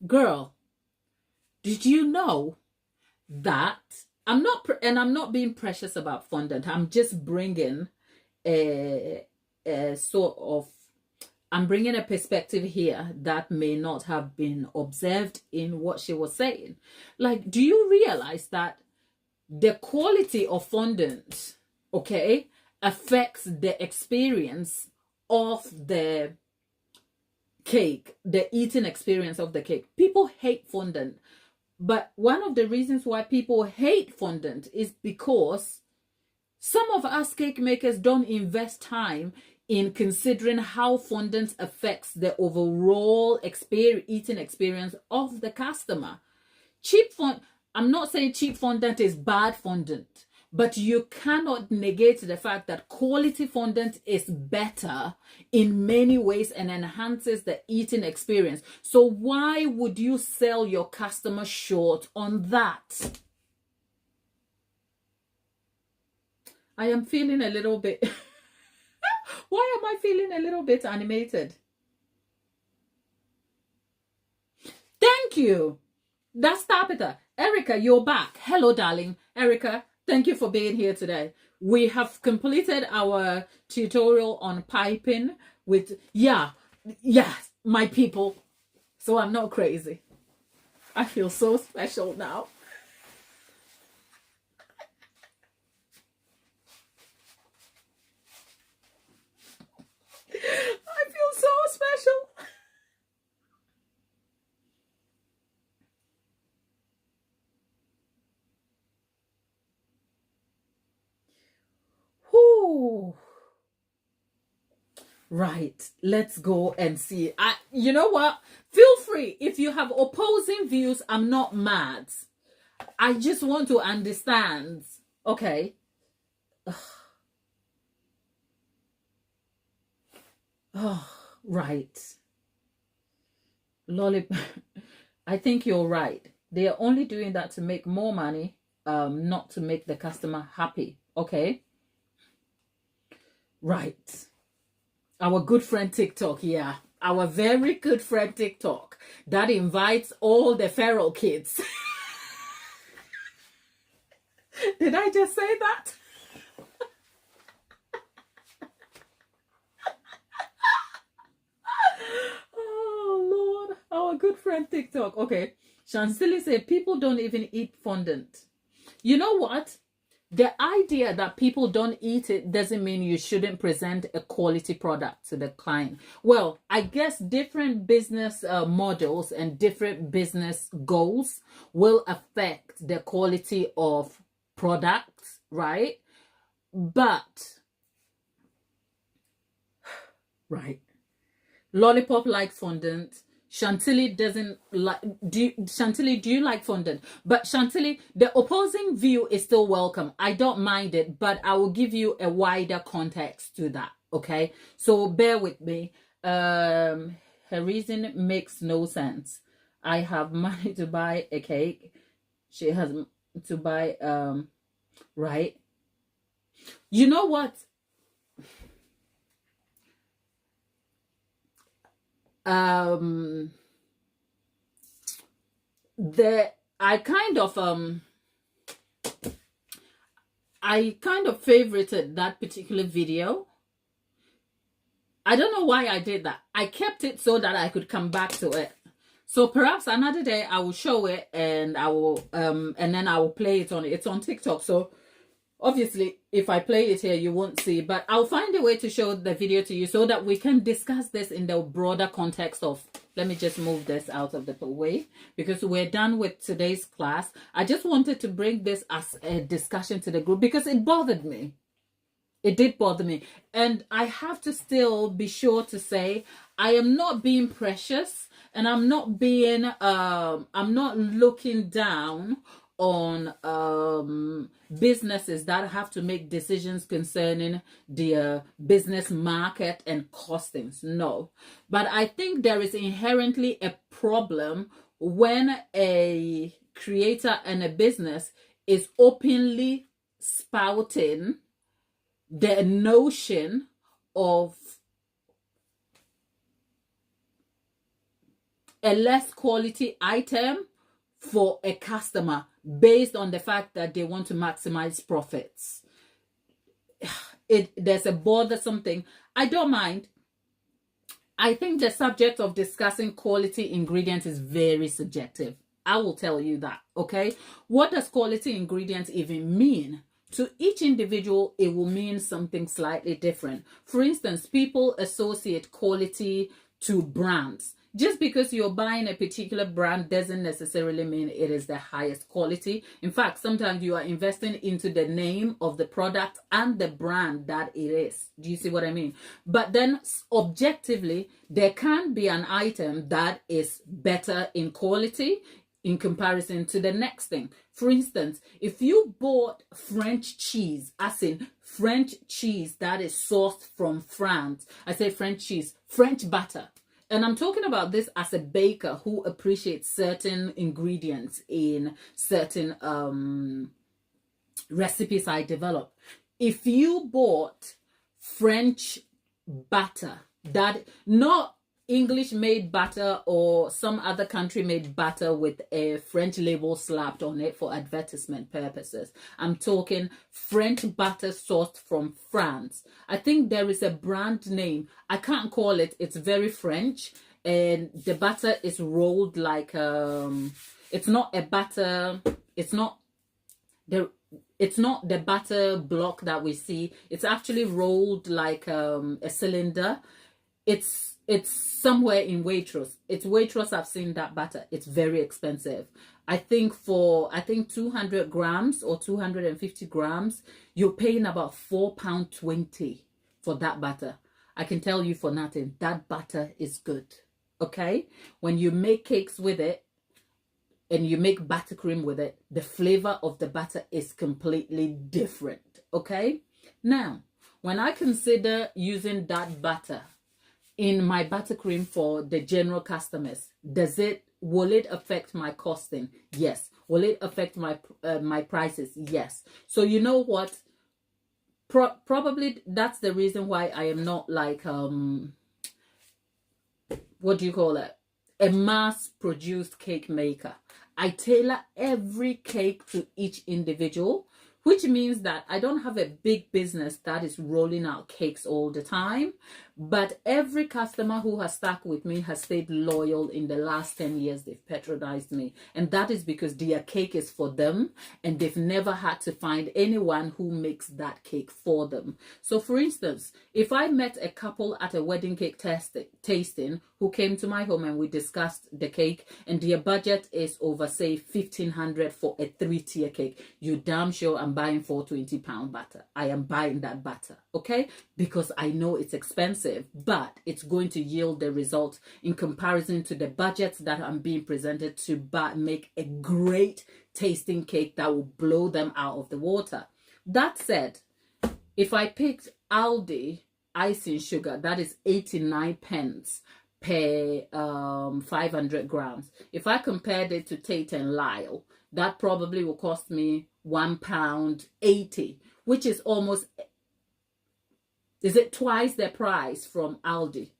S1: girl, did you know that I'm not being precious about fondant. I'm just bringing a sort of, I'm bringing a perspective here that may not have been observed in what she was saying. Like, do you realize that the quality of fondant, okay, affects the experience of the cake, the eating experience of the cake? People hate fondant. But one of the reasons why people hate fondant is because some of us cake makers don't invest time in considering how fondant affects the overall eating experience of the customer. I'm not saying cheap fondant is bad fondant, but you cannot negate the fact that quality fondant is better in many ways and enhances the eating experience. So why would you sell your customer short on that? I am feeling a little bit... Why am I feeling a little bit animated? Thank you. That's Tabitha. Erica, you're back. Hello, darling. Erica, thank you for being here today. We have completed our tutorial on piping with, yeah, my people. So I'm not crazy. I feel so special now. I feel so special. Whew. Right, let's go and see. You know what? Feel free. If you have opposing views, I'm not mad. I just want to understand. Okay. Oh, right. Lollipop. I think you're right. They are only doing that to make more money, not to make the customer happy. Okay. Right. Our good friend TikTok, yeah. Our very good friend TikTok that invites all the feral kids. Did I just say that? Oh, Lord. Our good friend TikTok. Okay. Chantilly said people don't even eat fondant. You know what? The idea that people don't eat it doesn't mean you shouldn't present a quality product to the client. Well, I guess different business models and different business goals will affect the quality of products, right? But, right. Lollipop likes fondant. Chantilly doesn't like. Chantilly, do you like fondant? But Chantilly, the opposing view is still welcome. I don't mind it, but I will give you a wider context to that. Okay, so bear with me. Her reason makes no sense. I have money to buy a cake. She has to buy right. You know what? The I kind of favorited that particular video. I don't know why I did that. I kept it so that I could come back to it. So perhaps another day I will show it and I will and then I will play it on it's on TikTok. So obviously, if I play it here, you won't see, but I'll find a way to show the video to you so that we can discuss this in the broader context of, let me just move this out of the way because we're done with today's class. I just wanted to bring this as a discussion to the group because it bothered me. It did bother me. And I have to still be sure to say, I am not being precious and I'm not being, I'm not looking down on businesses that have to make decisions concerning their business market and costings. No, but I think there is inherently a problem when a creator and a business is openly spouting the notion of a less quality item for a customer based on the fact that they want to maximize profits. There's a bothersome thing. I don't mind. I think the subject of discussing quality ingredients is very subjective. I will tell you that, okay? What does quality ingredients even mean? To each individual, it will mean something slightly different. For instance, people associate quality to brands. Just because you're buying a particular brand doesn't necessarily mean it is the highest quality. In fact, sometimes you are investing into the name of the product and the brand that it is. Do you see what I mean? But then objectively, there can be an item that is better in quality in comparison to the next thing. For instance, if you bought French cheese, as in French cheese that is sourced from France, I say French cheese, French butter. And I'm talking about this as a baker who appreciates certain ingredients in certain recipes I develop. If you bought French butter, that not English made butter or some other country made butter with a French label slapped on it for advertisement purposes. I'm talking French butter sourced from France. I think there is a brand name. I can't call it. It's very French. And the butter is rolled like, it's not a butter. It's not the butter block that we see. It's actually rolled like a cylinder. It's somewhere in Waitrose. It's Waitrose. I've seen that butter. It's very expensive. I think 200 grams or 250 grams, you're paying about £4.20 for that butter. I can tell you for nothing, that butter is good. Okay? When you make cakes with it and you make buttercream with it, the flavor of the butter is completely different. Okay? Now, when I consider using that butter in my buttercream for the general customers, will it affect my costing? Yes. Will it affect my my prices? Yes. So you know what? Probably that's the reason why I am not like what do you call it? A mass produced cake maker. I tailor every cake to each individual, which means that I don't have a big business that is rolling out cakes all the time. But every customer who has stuck with me has stayed loyal in the last 10 years. They've patronized me. And that is because their cake is for them and they've never had to find anyone who makes that cake for them. So for instance, if I met a couple at a wedding cake tasting who came to my home and we discussed the cake and their budget is over, say, $1,500 for a 3-tier cake, you damn sure I'm buying £420 butter. I am buying that butter, okay? Because I know it's expensive, but it's going to yield the result in comparison to the budgets that I'm being presented to make a great tasting cake that will blow them out of the water. That said, if I picked Aldi icing sugar, that is 89 pence per 500 grams. If I compared it to Tate and Lyle, that probably will cost me £1.80, which is almost, is it twice the price from Aldi?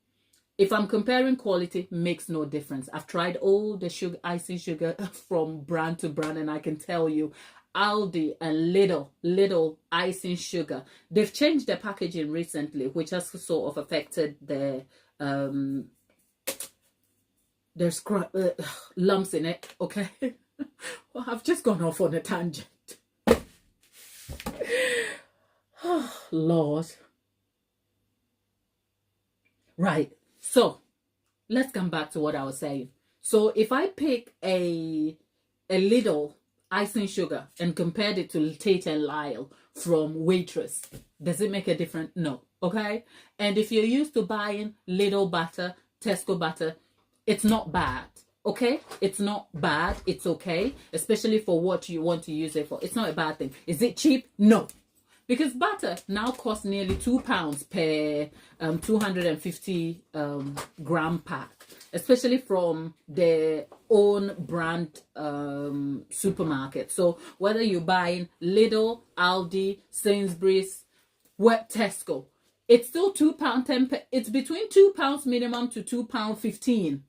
S1: If I'm comparing quality, makes no difference. I've tried all the icing sugar from brand to brand, and I can tell you, Aldi and Lidl icing sugar, they've changed their packaging recently, which has sort of affected there's lumps in it, okay? Well, I've just gone off on a tangent. Oh, Lord. Right, so let's come back to what I was saying. So if I pick a Lidl icing sugar and compared it to Tate and Lyle from Waitress, does it make a difference? No, okay? And if you're used to buying Lidl butter, Tesco butter, it's not bad, okay? It's not bad. It's okay, especially for what you want to use it for. It's not a bad thing. Is it cheap? No. Because butter now costs nearly £2 per 250 gram pack, especially from their own brand supermarket. So whether you're buying Lidl, Aldi, Sainsbury's, Tesco, it's still £2.10. It's between £2 minimum to £2.15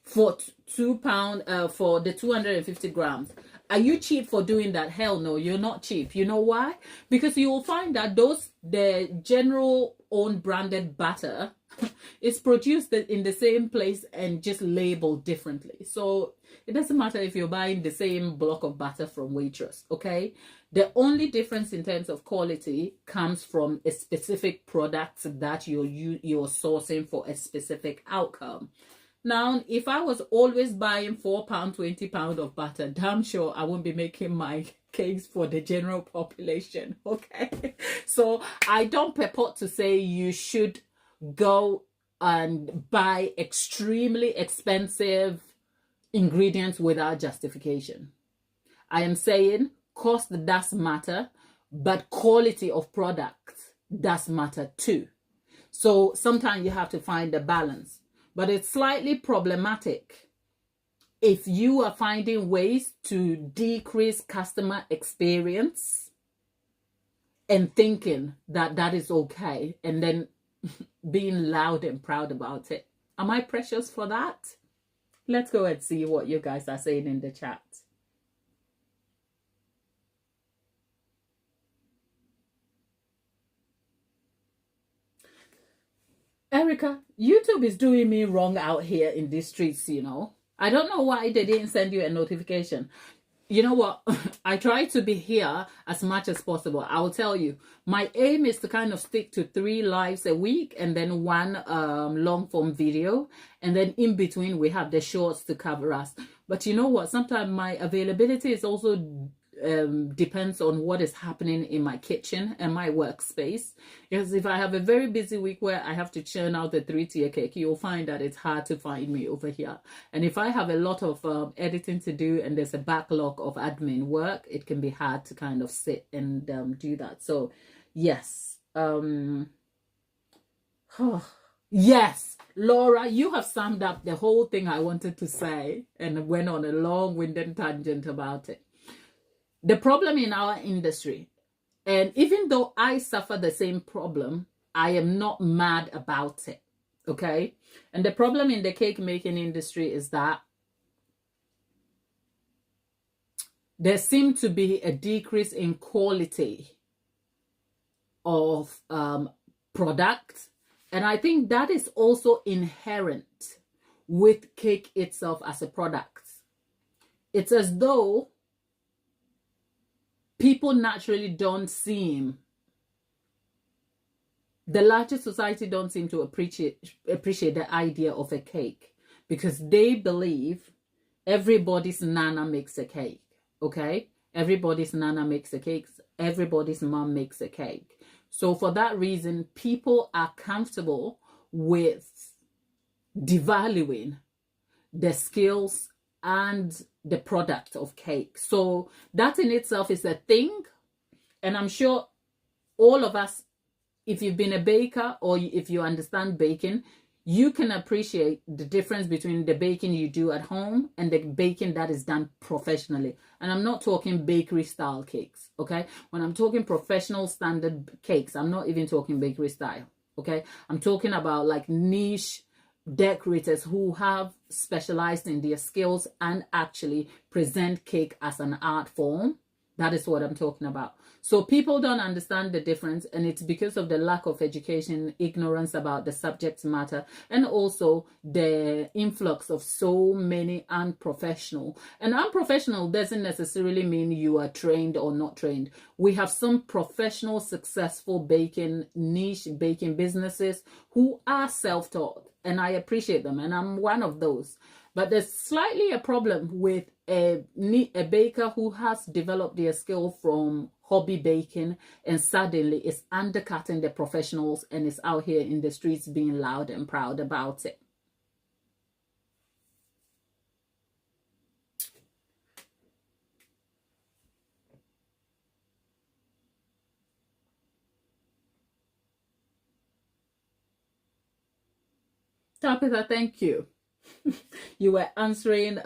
S1: for £2 for the 250 grams. Are you cheap for doing that? Hell no, you're not cheap. You know why? Because you will find that the general own branded butter is produced in the same place and just labeled differently. So it doesn't matter if you're buying the same block of butter from Waitress, okay? The only difference in terms of quality comes from a specific product that you're sourcing for a specific outcome. Now, if I was always buying £4, £20 of butter, damn sure I won't be making my cakes for the general population, okay? So I don't purport to say you should go and buy extremely expensive ingredients without justification. I am saying cost does matter, but quality of product does matter too. So sometimes you have to find a balance. But it's slightly problematic if you are finding ways to decrease customer experience and thinking that that is okay and then being loud and proud about it. Am I precious for that? Let's go and see what you guys are saying in the chat. Erica, YouTube is doing me wrong out here in these streets, you know. I don't know why they didn't send you a notification. You know what? I try to be here as much as possible. I will tell you, my aim is to kind of stick to 3 lives a week and then 1 long form video. And then in between, we have the shorts to cover us. But you know what? Sometimes my availability is also depends on what is happening in my kitchen and my workspace. Because if I have a very busy week where I have to churn out the 3-tier cake, you'll find that it's hard to find me over here. And if I have a lot of editing to do and there's a backlog of admin work, it can be hard to kind of sit and do that. So yes, yes, Laura, you have summed up the whole thing I wanted to say and went on a long-winded tangent about it. The problem in our industry, and even though I suffer the same problem, I am not mad about it, okay? And the problem in the cake making industry is that there seems to be a decrease in quality of product. And I think that is also inherent with cake itself as a product. It's as though people naturally don't seem, the larger society don't seem to appreciate the idea of a cake, because they believe everybody's nana makes a cake, okay? Everybody's nana makes a cake. Everybody's mom makes a cake. So for that reason, people are comfortable with devaluing the skills and the product of cake. So that in itself is a thing. And I'm sure all of us, if you've been a baker or if you understand baking, you can appreciate the difference between the baking you do at home and the baking that is done professionally. And I'm not talking bakery style cakes, okay? When I'm talking professional standard cakes, I'm not even talking bakery style, okay? I'm talking about like niche decorators who have specialized in their skills and actually present cake as an art form. That is what I'm talking about. So people don't understand the difference, and it's because of the lack of education, ignorance about the subject matter, and also the influx of so many unprofessional. And unprofessional doesn't necessarily mean you are trained or not trained. We have some professional, successful baking, niche baking businesses who are self-taught, and I appreciate them, and I'm one of those. But there's slightly a problem with a baker who has developed their skill from hobby baking and suddenly is undercutting the professionals and is out here in the streets being loud and proud about it. Tabitha, thank you. You were answering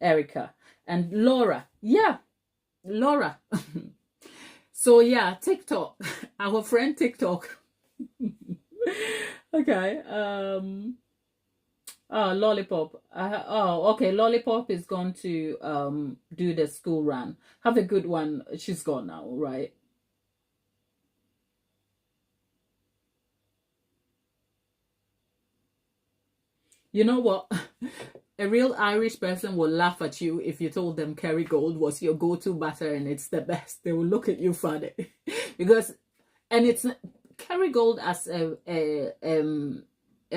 S1: Erica and Laura. Yeah, Laura. So yeah, TikTok, our friend TikTok. Okay. Oh, Lollipop. Oh, okay. Lollipop is going to do the school run. Have a good one. She's gone now, right? You know what? A real Irish person will laugh at you if you told them Kerrygold was your go-to butter and it's the best. They will look at you funny because, and it's Kerrygold as a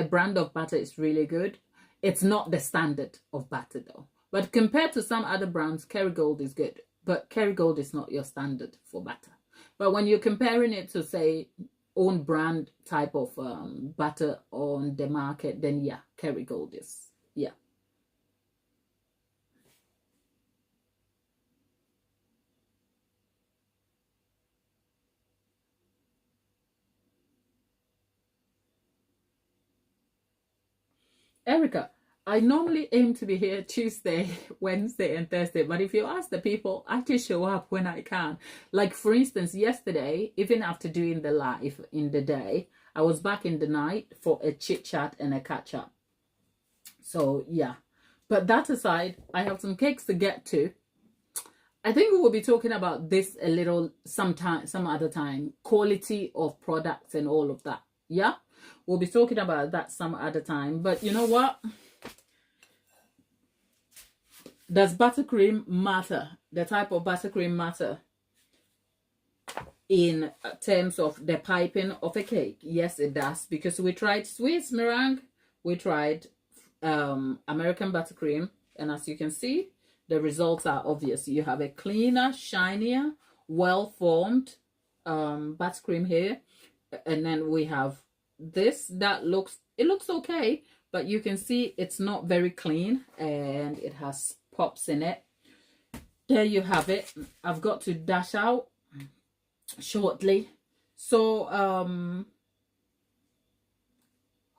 S1: brand of butter is really good. It's not the standard of butter though. But compared to some other brands, Kerrygold is good. But Kerrygold is not your standard for butter. But when you're comparing it to say own brand type of butter on the market, then yeah, Kerrygold is, yeah. Erica, I normally aim to be here Tuesday, Wednesday, and Thursday. But if you ask the people, I just show up when I can. Like, for instance, yesterday, even after doing the live in the day, I was back in the night for a chit chat and a catch up. So, yeah. But that aside, I have some cakes to get to. I think we will be talking about this a little some other time. Quality of products and all of that. Yeah? We'll be talking about that some other time. But you know what? Does buttercream matter? The type of buttercream matter in terms of the piping of a cake? Yes, it does. Because we tried Swiss meringue. We tried American buttercream. And as you can see, the results are obvious. You have a cleaner, shinier, well-formed buttercream here. And then we have this that looks okay, but you can see it's not very clean and it has pops in it. There you have it. I've got to dash out shortly. So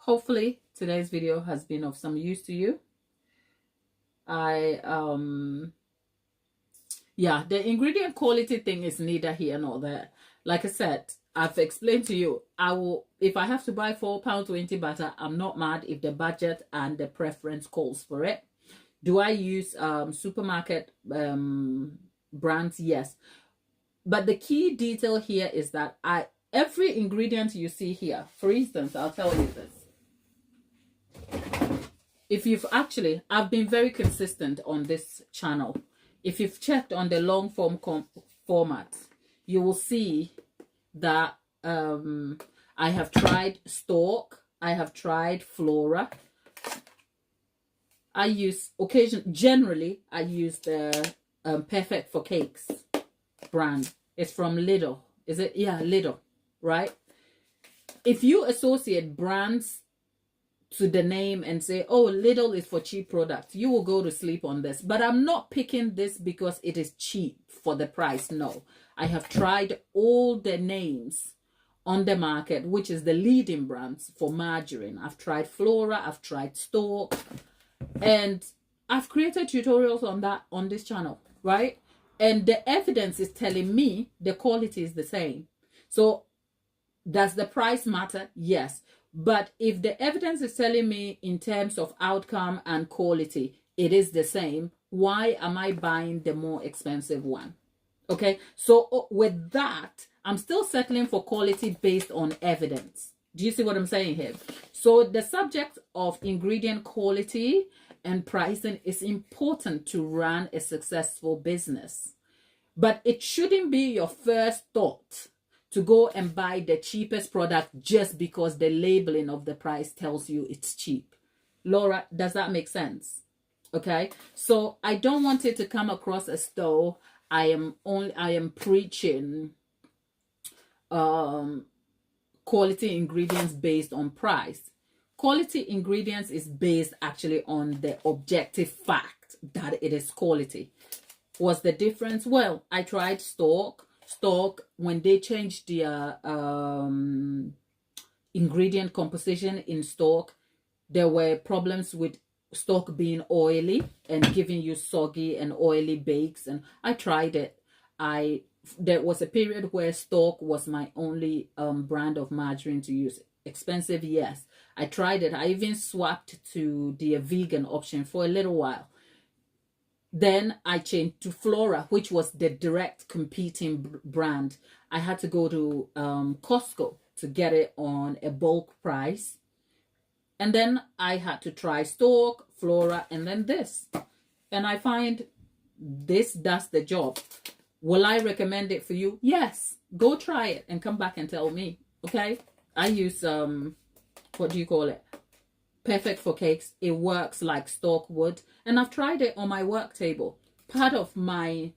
S1: hopefully today's video has been of some use to you. Yeah, the ingredient quality thing is neither here nor there. Like I said, I've explained to you, I will, if I have to buy £4.20 butter, I'm not mad if the budget and the preference calls for it. Do I use supermarket brands? Yes. But the key detail here is that every ingredient you see here, for instance, I'll tell you this. If you've actually, I've been very consistent on this channel. If you've checked on the long form format, you will see that I have tried Stork, I have tried Flora. I use generally I use the Perfect for Cakes brand. It's from Lidl. Is it? Yeah, Lidl, right? If you associate brands to the name and say, oh, Lidl is for cheap products, you will go to sleep on this. But I'm not picking this because it is cheap for the price. No, I have tried all the names on the market, which is the leading brands for margarine. I've tried Flora, I've tried Stork, and I've created tutorials on that on this channel, right? And the evidence is telling me the quality is the same. So does the price matter? Yes. But if the evidence is telling me in terms of outcome and quality, it is the same, why am I buying the more expensive one? Okay, so with that, I'm still settling for quality based on evidence. Do you see what I'm saying here? So the subject of ingredient quality and pricing is important to run a successful business. But it shouldn't be your first thought to go and buy the cheapest product just because the labeling of the price tells you it's cheap. Laura, does that make sense? Okay, so I don't want it to come across as though I am preaching quality ingredients based on price. Quality ingredients is based actually on the objective fact that it is quality. What's the difference? Well, I tried Stork, when they changed their ingredient composition in Stork, there were problems with Stork being oily and giving you soggy and oily bakes. And I tried it. There was a period where Stork was my only brand of margarine to use. Expensive, yes. I tried it. I even swapped to the vegan option for a little while. Then I changed to Flora, which was the direct competing brand. I had to go to Costco to get it on a bulk price. And then I had to try Stork, Flora, and then this. And I find this does the job. Will I recommend it for you? Yes. Go try it and come back and tell me. Okay? I use, what do you call it? Perfect for Cakes. It works like Stork would. And I've tried it on my work table. Part of my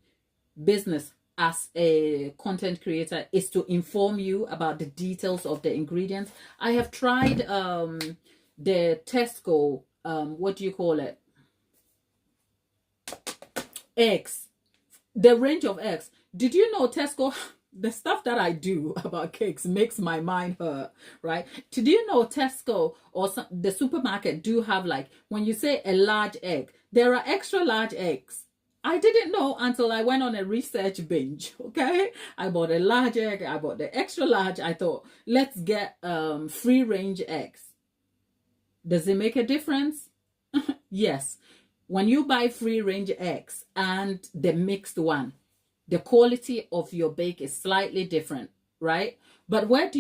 S1: business as a content creator is to inform you about the details of the ingredients. I have tried the Tesco, what do you call it? Eggs. The range of eggs. Did you know Tesco, the stuff that I do about cakes makes my mind hurt, right? Did you know Tesco or the supermarket do have, like, when you say a large egg, there are extra large eggs. I didn't know until I went on a research binge, okay? I bought a large egg, I bought the extra large. I thought, let's get free range eggs. Does it make a difference? Yes. When you buy free range eggs and the mixed one, the quality of your bake is slightly different, right? But where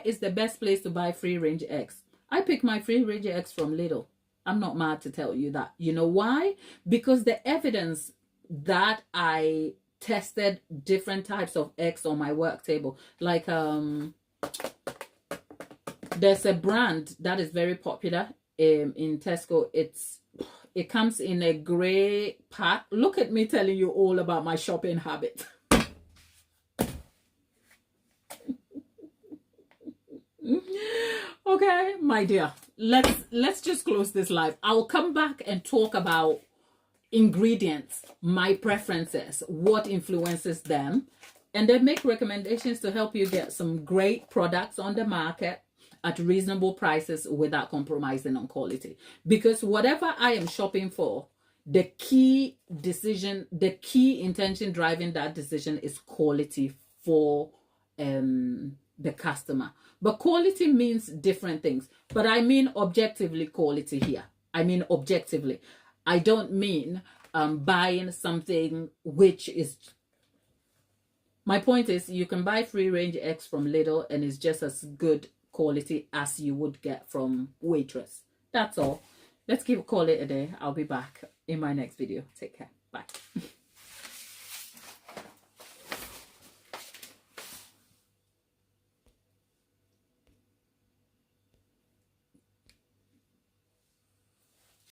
S1: is the best place to buy free range eggs? I pick my free range eggs from Lidl. I'm not mad to tell you that. You know why? Because the evidence that I tested different types of eggs on my work table, like there's a brand that is very popular in Tesco. It comes in a gray pack. Look at me telling you all about my shopping habit. Okay, my dear, let's just close this live. I'll come back and talk about ingredients, my preferences, what influences them, and then make recommendations to help you get some great products on the market at reasonable prices without compromising on quality. Because whatever I am shopping for, the key decision, the key intention driving that decision is quality for the customer. But quality means different things. But I mean objectively quality here. I mean objectively. I don't mean buying something which is... My point is, you can buy free range eggs from Lidl and it's just as good quality as you would get from Waitress. That's all. Let's call it a day. I'll be back in my next video. Take care. Bye.